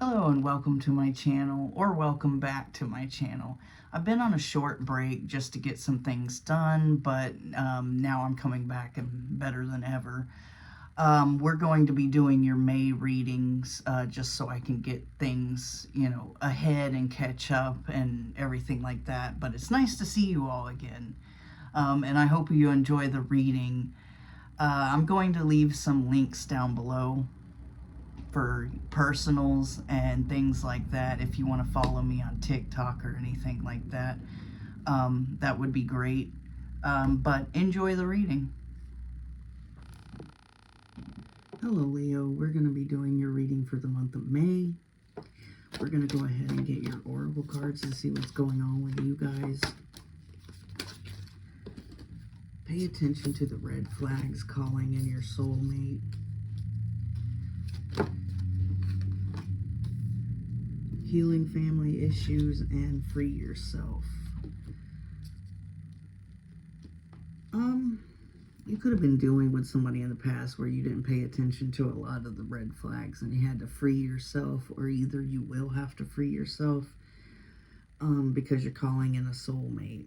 Hello and welcome to my channel, or welcome back to my channel. I've been on a short break just to get some things done, but now I'm coming back and better than ever. We're going to be doing your May readings just so I can get things, ahead and catch up and everything like that. But it's nice to see you all again, and I hope you enjoy the reading. I'm going to leave some links down below for personals and things like that. If you want to follow me on TikTok or anything like that, that would be great. But enjoy the reading. Hello, Leo. We're going to be doing your reading for the month of May. We're going to go ahead and get your oracle cards to see what's going on with you guys. Pay attention to the red flags calling in your soulmate. Healing family issues and free yourself. You could have been dealing with somebody in the past where you didn't pay attention to a lot of the red flags and you had to free yourself, or either you will have to free yourself because you're calling in a soulmate.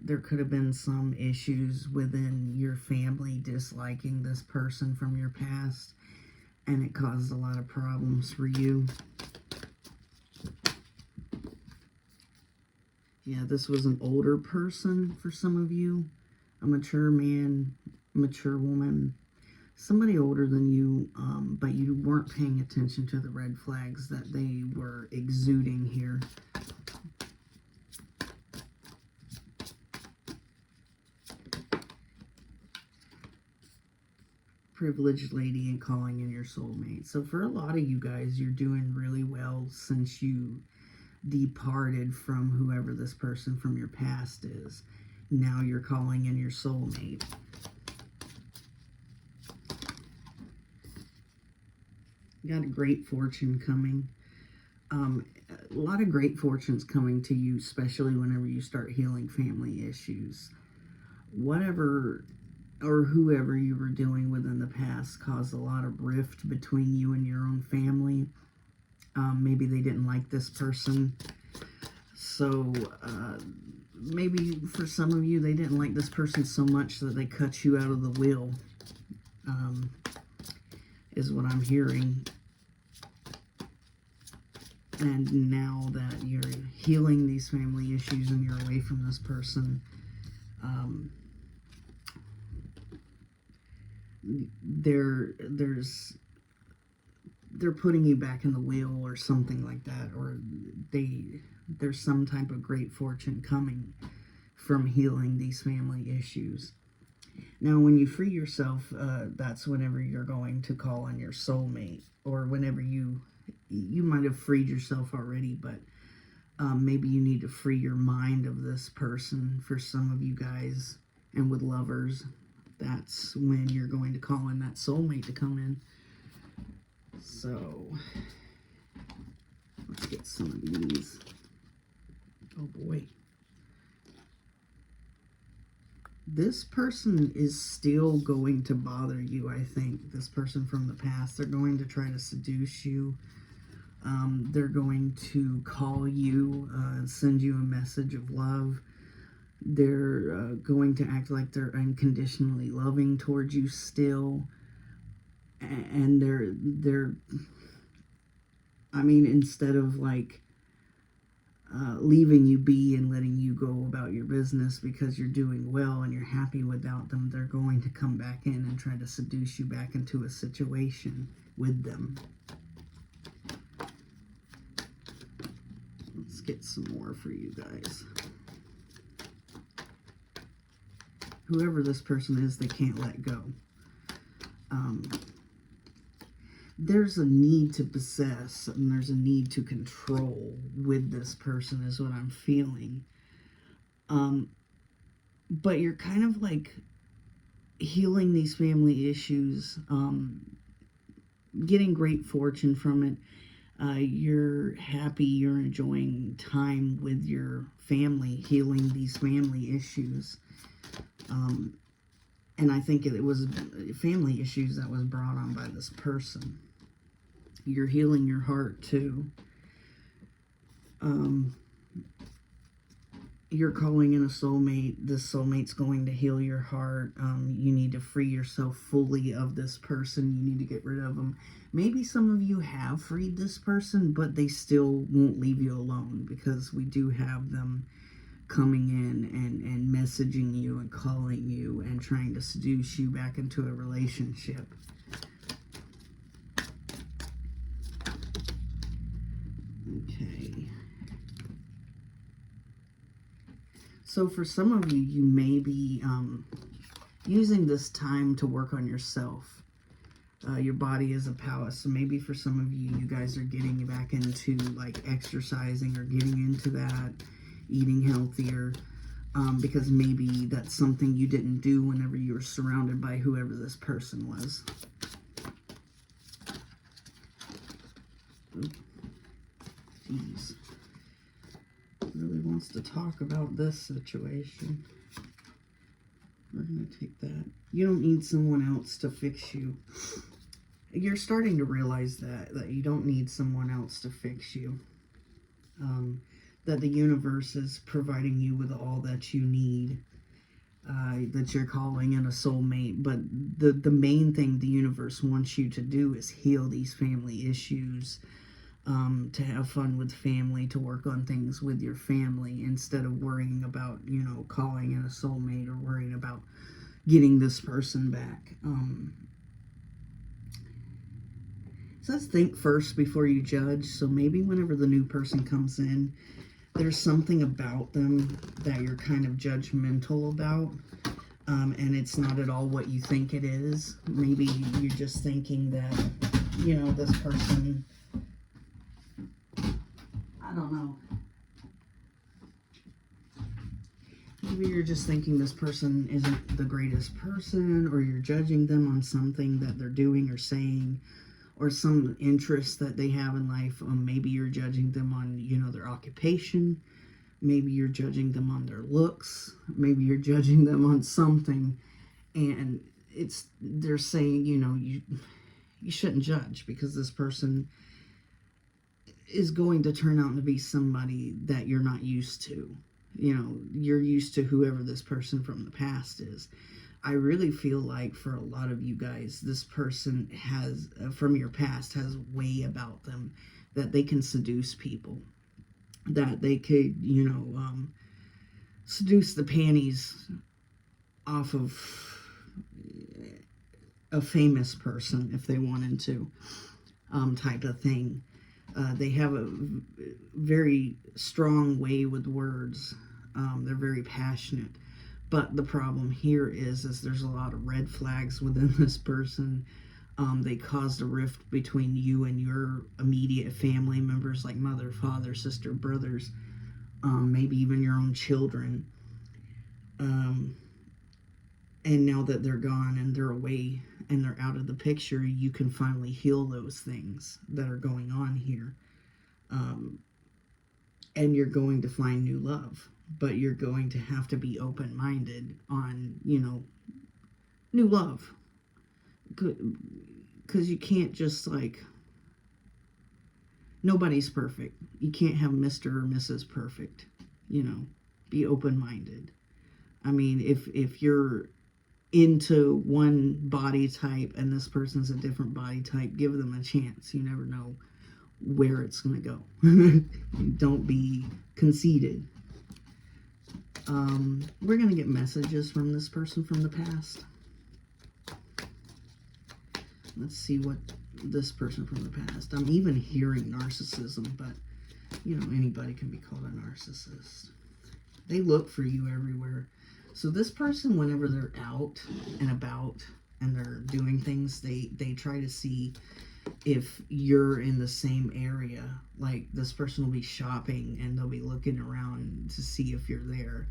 There could have been some issues within your family disliking this person from your past, and it caused a lot of problems for you. Yeah, this was an older person for some of you. A mature man, mature woman, somebody older than you, but you weren't paying attention to the red flags that they were exuding here. Privileged lady and calling in your soulmate. So for a lot of you guys, you're doing really well since you departed from whoever this person from your past is. Now you're calling in your soulmate. You got a great fortune coming. A lot of great fortunes coming to you, especially whenever you start healing family issues. Whatever or whoever you were dealing with in the past caused a lot of rift between you and your own family. Maybe they didn't like this person. So maybe for some of you, they didn't like this person so much that they cut you out of the will, is what I'm hearing. And now that you're healing these family issues and you're away from this person, they're putting you back in the wheel or something like that, or there's some type of great fortune coming from healing these family issues. Now, when you free yourself, that's whenever you're going to call on your soulmate, or whenever you might have freed yourself already, but maybe you need to free your mind of this person for some of you guys. And with lovers, that's when you're going to call in that soulmate to come in. So, let's get some of these. Oh boy. This person is still going to bother you, I think. This person from the past. They're going to try to seduce you. They're going to call you, send you a message of love. They're going to act like they're unconditionally loving towards you still. And they're I mean, instead of like leaving you be and letting you go about your business because you're doing well and you're happy without them, they're going to come back in and try to seduce you back into a situation with them. Let's get some more for you guys. Whoever this person is, they can't let go. There's a need to possess and there's a need to control with this person is what I'm feeling. But you're kind of like healing these family issues, getting great fortune from it. You're happy, you're enjoying time with your family, healing these family issues. And I think it was family issues that was brought on by this person. You're healing your heart too. You're calling in a soulmate. This soulmate's going to heal your heart. You need to free yourself fully of this person. You need to get rid of them. Maybe some of you have freed this person, but they still won't leave you alone, because we do have them coming in and messaging you and calling you and trying to seduce you back into a relationship. Okay. So for some of you, you may be using this time to work on yourself. Your body is a palace. So maybe for some of you, you guys are getting back into like exercising or getting into that, eating healthier, because maybe that's something you didn't do whenever you were surrounded by whoever this person was. Jeez. Really wants to talk about this situation. We're going to take that. You don't need someone else to fix you. You're starting to realize that you don't need someone else to fix you. That the universe is providing you with all that you need. That you're calling in a soulmate. But the main thing the universe wants you to do is heal these family issues. To have fun with family, to work on things with your family, instead of worrying about, you know, calling in a soulmate or worrying about getting this person back. It says think first before you judge. So maybe whenever the new person comes in, there's something about them that you're kind of judgmental about. And it's not at all what you think it is. Maybe you're just thinking that, you know, this person... I don't know. Maybe you're just thinking this person isn't the greatest person, or you're judging them on something that they're doing or saying, or some interest that they have in life. Maybe you're judging them on, you know, their occupation. Maybe you're judging them on their looks. Maybe you're judging them on something, and they're saying, you know, you shouldn't judge, because this person is going to turn out to be somebody that you're not used to. You know, you're used to whoever this person from the past is. I really feel like for a lot of you guys, this person has, from your past, has a way about them that they can seduce people. That they could, you know, seduce the panties off of a famous person if they wanted to, type of thing. They have a very strong way with words. They're very passionate. But the problem here is there's a lot of red flags within this person. They caused a rift between you and your immediate family members, like mother, father, sister, brothers, maybe even your own children. And now that they're gone and they're away and they're out of the picture, you can finally heal those things that are going on here. And you're going to find new love, but you're going to have to be open-minded on, you know, new love. Because you can't just, like, nobody's perfect. You can't have Mr. or Mrs. Perfect, you know. Be open-minded. I mean, if you're into one body type and this person's a different body type, give them a chance. You never know where it's going to go. Don't be conceited. We're going to get messages from this person from the past. Let's see what this person from the past. I'm even hearing narcissism, but, you know, anybody can be called a narcissist. They look for you everywhere. So this person, whenever they're out and about and they're doing things, they try to see if you're in the same area. Like, this person will be shopping and they'll be looking around to see if you're there,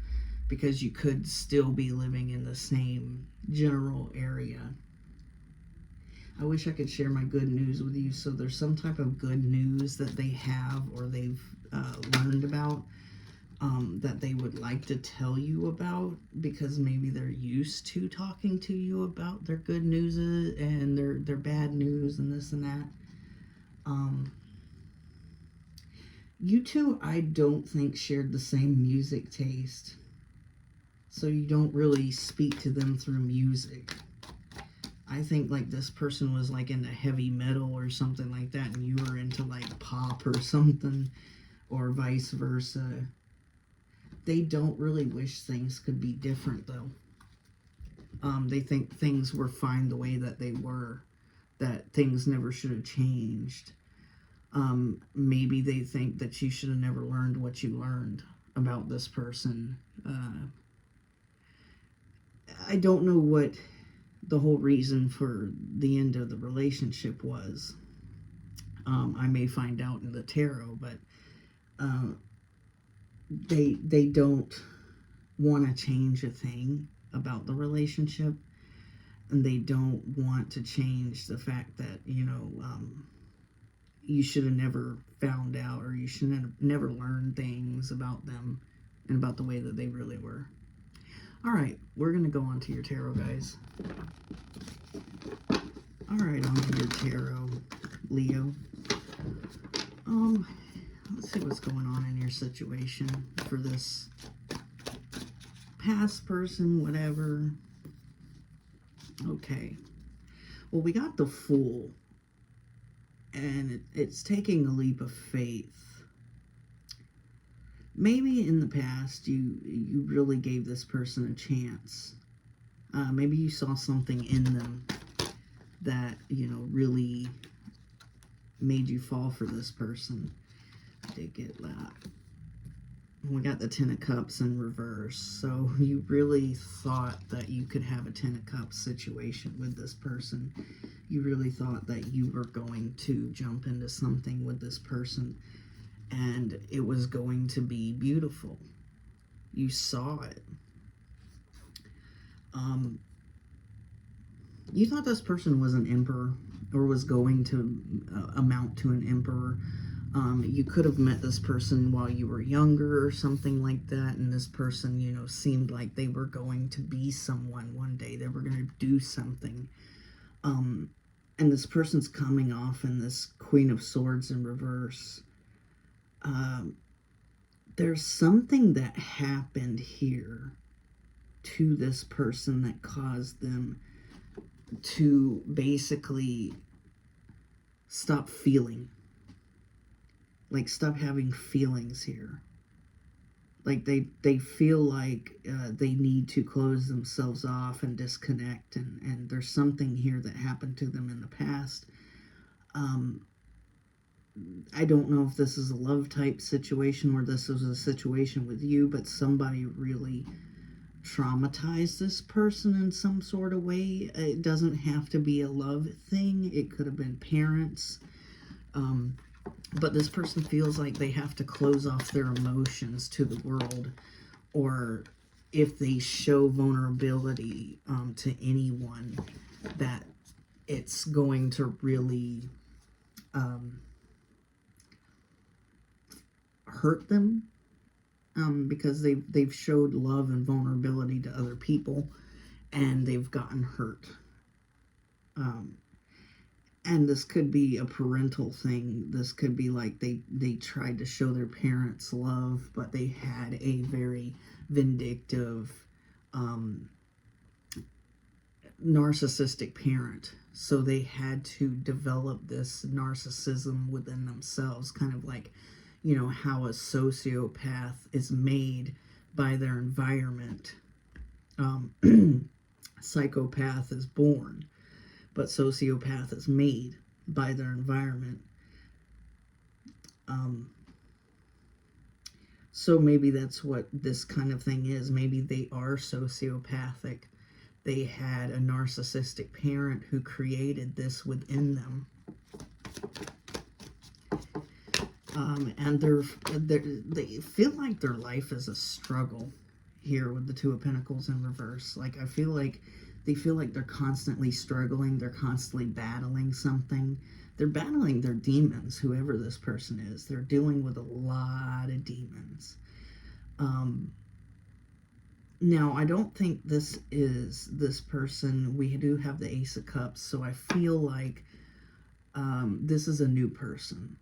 because you could still be living in the same general area. I wish I could share my good news with you. So there's some type of good news that they have or they've learned about, that they would like to tell you about, because maybe they're used to talking to you about their good news and their bad news and this and that. You two, I don't think, shared the same music taste. So you don't really speak to them through music. I think like this person was like into heavy metal or something like that, and you were into like pop or something, or vice versa. They don't really wish things could be different though. They think things were fine the way that they were, that things never should have changed. Maybe they think that you should have never learned what you learned about this person. I don't know what the whole reason for the end of the relationship was. I may find out in the tarot, but they don't want to change a thing about the relationship, and they don't want to change the fact that, you know, you should have never found out, or you should have never learned things about them and about the way that they really were. All right, we're going to go on to your tarot, guys. All right, on to your tarot, Leo. Let's see what's going on in your situation for this past person, whatever. Okay. Well, we got the Fool, and it's taking a leap of faith. Maybe in the past you really gave this person a chance. Maybe you saw something in them that, you know, really made you fall for this person. I did get that. We got the Ten of Cups in reverse. So you really thought that you could have a Ten of Cups situation with this person. You really thought that you were going to jump into something with this person, and it was going to be beautiful. You saw it. You thought this person was an emperor, or was going to amount to an emperor. You could have met this person while you were younger or something like that, and this person, you know, seemed like they were going to be someone one day. They were going to do something. And this person's coming off in this Queen of Swords in reverse. There's something that happened here to this person that caused them to basically stop feeling. Like, stop having feelings here. Like, they feel like they need to close themselves off and disconnect, and there's something here that happened to them in the past. I don't know if this is a love type situation or this is a situation with you, but somebody really traumatized this person in some sort of way. It doesn't have to be a love thing. It could have been parents. But this person feels like they have to close off their emotions to the world, or if they show vulnerability to anyone, that it's going to really hurt them, because they've showed love and vulnerability to other people, and they've gotten hurt. And this could be a parental thing. This could be like they tried to show their parents love, but they had a very vindictive, narcissistic parent. So they had to develop this narcissism within themselves, kind of like, you know, how a sociopath is made by their environment. Psychopath is born, but sociopath is made by their environment. So maybe that's what this kind of thing is. Maybe they are sociopathic. They had a narcissistic parent who created this within them. And they feel like their life is a struggle here with the Two of Pentacles in reverse. Like, I feel like they feel like they're constantly struggling. They're constantly battling something. They're battling their demons, whoever this person is. They're dealing with a lot of demons. Now, I don't think this is this person. We do have the Ace of Cups, so I feel like This is a new person.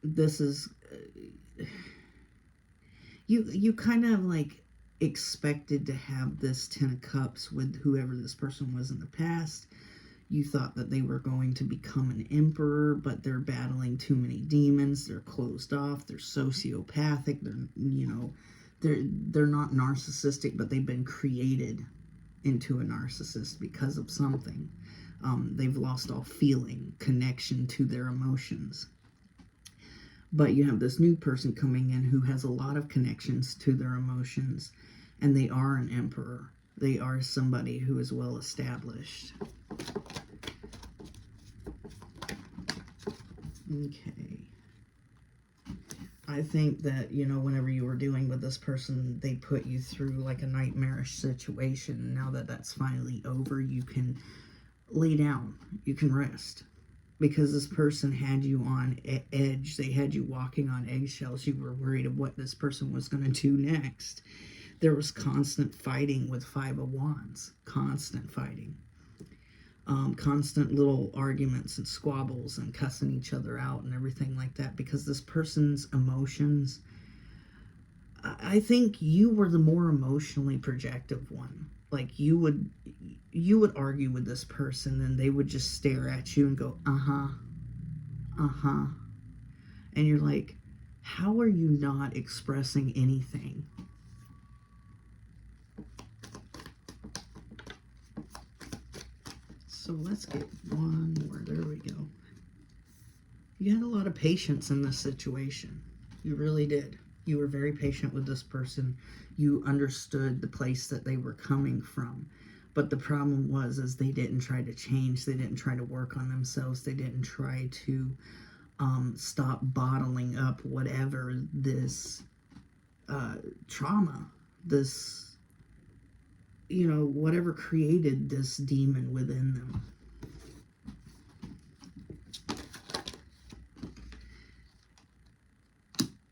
This is... You kind of like expected to have this 10 of Cups with whoever this person was in the past. You thought that they were going to become an emperor, but they're battling too many demons. They're closed off. They're sociopathic. They're not narcissistic, but they've been created into a narcissist because of something. They've lost all feeling, connection to their emotions. But you have this new person coming in who has a lot of connections to their emotions, and they are an emperor. They are somebody who is well established. Okay. I think that, whenever you were dealing with this person, they put you through like a nightmarish situation. Now that that's finally over, you can lay down. You can rest. Because this person had you on edge. They had you walking on eggshells. You were worried of what this person was going to do next. There was constant fighting with Five of Wands. Constant fighting. Constant little arguments and squabbles and cussing each other out and everything like that. Because this person's emotions... I think you were the more emotionally projective one. Like, you would argue with this person and they would just stare at you and go, uh-huh, uh-huh. And you're like, how are you not expressing anything? So let's get one more. There we go. You had a lot of patience in this situation. You really did. You were very patient with this person. You understood the place that they were coming from. But the problem was they didn't try to change. They didn't try to work on themselves. They didn't try to stop bottling up whatever this trauma, this, whatever created this demon within them.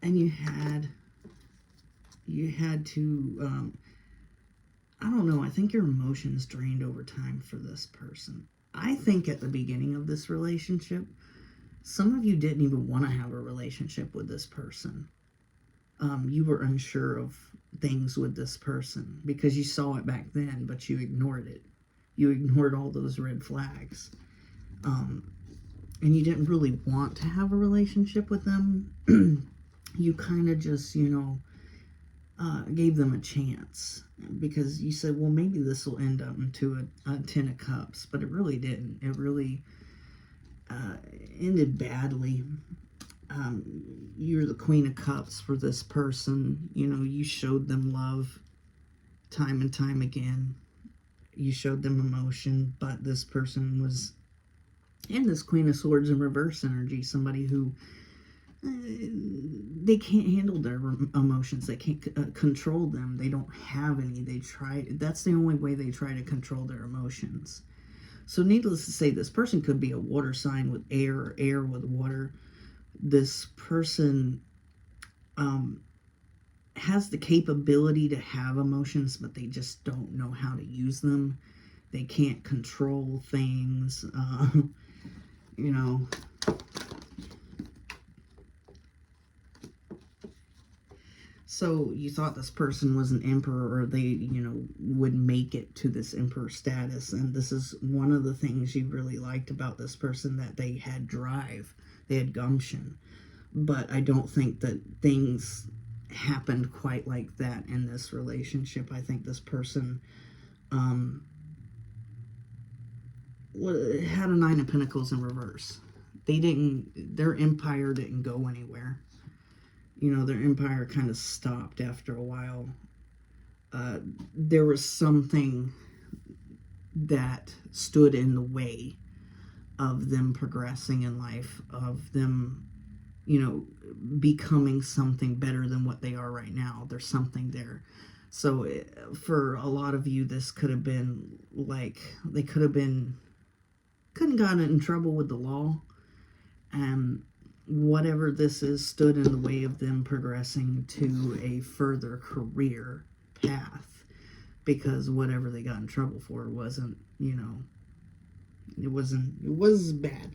And you had to, I don't know, I think your emotions drained over time for this person. I think at the beginning of this relationship, some of you didn't even want to have a relationship with this person. You were unsure of things with this person because you saw it back then, but you ignored it. You ignored all those red flags. And you didn't really want to have a relationship with them. You kind of just, gave them a chance because you said, well, maybe this will end up into a 10 of Cups, but it really didn't. It really ended badly. You're the Queen of Cups for this person. You showed them love time and time again. You showed them emotion, but this person was in this Queen of Swords in reverse energy, somebody who they can't handle their emotions. They can't control them. They don't have any. That's the only way they try to control their emotions. So needless to say, this person could be a water sign with air or air with water. This person has the capability to have emotions, but they just don't know how to use them. They can't control things, So you thought this person was an emperor, or they, would make it to this emperor status. And this is one of the things you really liked about this person, that they had drive. They had gumption. But I don't think that things happened quite like that in this relationship. I think this person had a Nine of Pentacles in reverse. Their empire didn't go anywhere. Their empire kind of stopped after a while. There was something that stood in the way of them progressing in life, of them, becoming something better than what they are right now. There's something there. So for a lot of you, this could have been like, they couldn't gotten in trouble with the law. Whatever this is stood in the way of them progressing to a further career path, because whatever they got in trouble for wasn't, it was bad.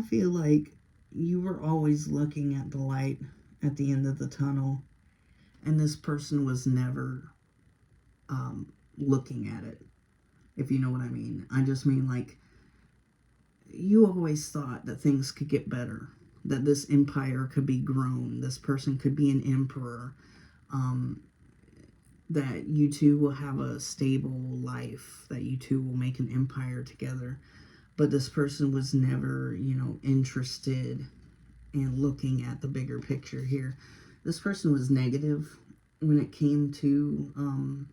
I feel like you were always looking at the light at the end of the tunnel, and this person was never looking at it, if you know what I mean. I just mean, like, you always thought that things could get better, that this empire could be grown, this person could be an emperor, that you two will have a stable life, that you two will make an empire together. But this person was never, interested in looking at the bigger picture here. This person was negative when it came to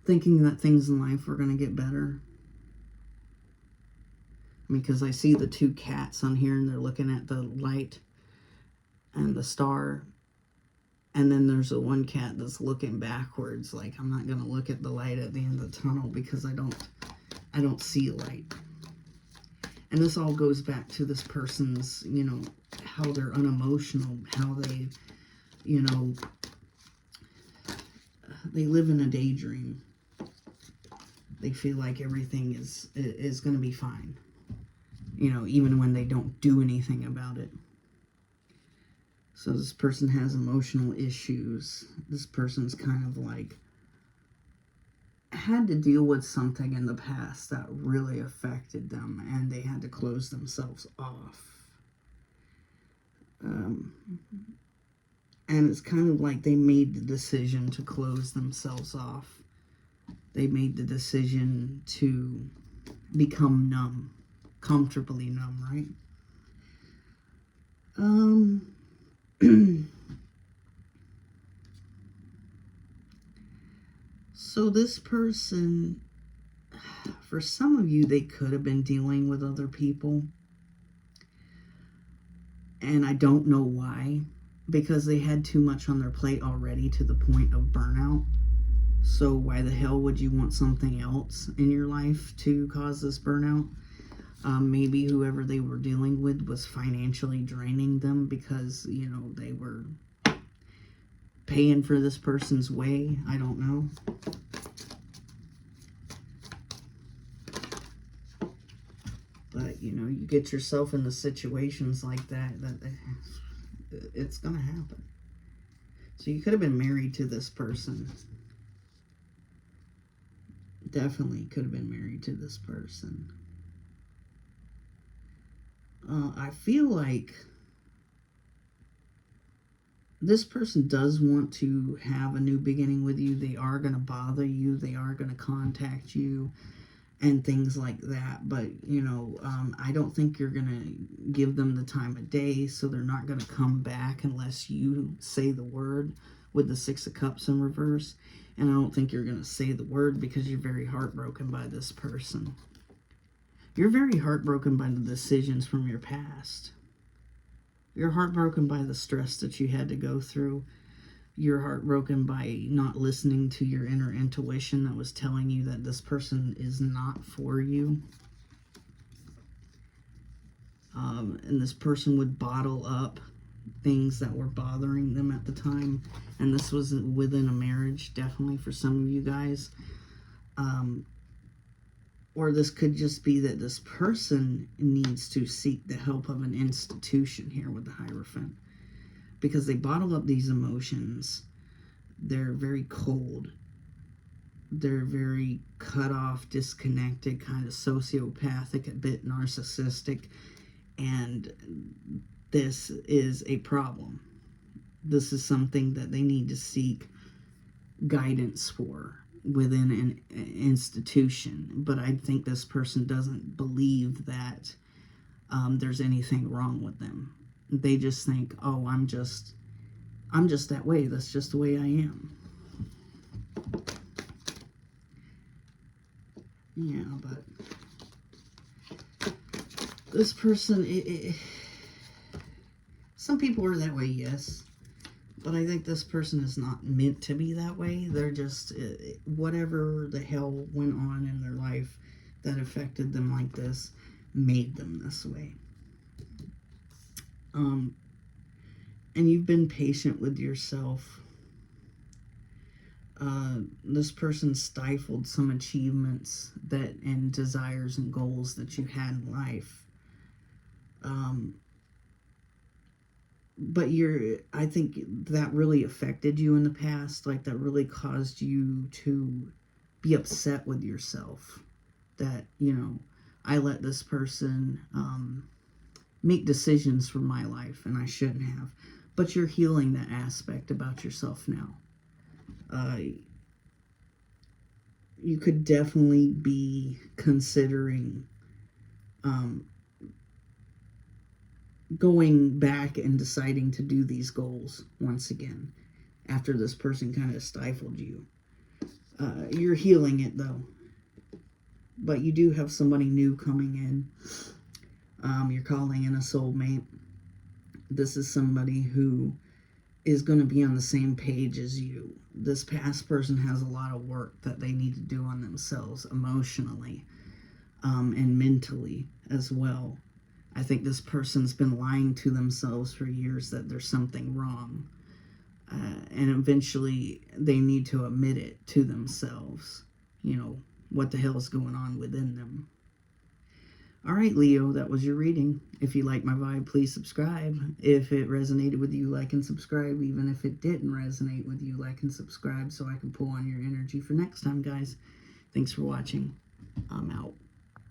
thinking that things in life were going to get better. I mean, because I see the two cats on here, and they're looking at the light and the star. And then there's the one cat that's looking backwards, like, I'm not going to look at the light at the end of the tunnel because I don't see light. And this all goes back to this person's, how they're unemotional, how they, they live in a daydream. They feel like everything is going to be fine, even when they don't do anything about it. So this person has emotional issues. This person's kind of like had to deal with something in the past that really affected them, and they had to close themselves off. And it's kind of like they made the decision to close themselves off. They made the decision to become numb, comfortably numb, right? So this person, for some of you, they could have been dealing with other people. And I don't know why, because they had too much on their plate already to the point of burnout. So why the hell would you want something else in your life to cause this burnout? Maybe whoever they were dealing with was financially draining them because, they were paying for this person's way. I don't know. But, you get yourself into situations like that it's going to happen. So you could have been married to this person. Definitely could have been married to this person. I feel like this person does want to have a new beginning with you. They are going to bother you. They are going to contact you and things like that. But, I don't think you're going to give them the time of day, so they're not going to come back unless you say the word with the Six of Cups in reverse. And I don't think you're going to say the word because you're very heartbroken by this person. You're very heartbroken by the decisions from your past. You're heartbroken by the stress that you had to go through. You're heartbroken by not listening to your inner intuition that was telling you that this person is not for you. And this person would bottle up things that were bothering them at the time. And this was within a marriage, definitely for some of you guys. Or this could just be that this person needs to seek the help of an institution here with the Hierophant. Because they bottle up these emotions. They're very cold. They're very cut off, disconnected, kind of sociopathic, a bit narcissistic. And this is a problem. This is something that they need to seek guidance for within an institution. But I think this person doesn't believe that there's anything wrong with them. They just think, oh, I'm just that way. That's just the way I am. Yeah, but this person, some people are that way, yes. But I think this person is not meant to be that way. They're just, whatever the hell went on in their life that affected them like this, made them this way. And you've been patient with yourself. This person stifled some achievements and desires and goals that you had in life. But I think that really affected you in the past. Like, that really caused you to be upset with yourself. That, you know, I let this person make decisions for my life, and I shouldn't have. But you're healing that aspect about yourself now. You could definitely be considering going back and deciding to do these goals once again after this person kind of stifled you. You're healing it, though. But you do have somebody new coming in. You're calling in a soulmate. This is somebody who is going to be on the same page as you. This past person has a lot of work that they need to do on themselves emotionally and mentally as well. I think this person's been lying to themselves for years that there's something wrong. And eventually they need to admit it to themselves. You know, what the hell is going on within them. All right, Leo, that was your reading. If you like my vibe, please subscribe. If it resonated with you, like and subscribe. Even if it didn't resonate with you, like and subscribe so I can pull on your energy for next time, guys. Thanks for watching. I'm out.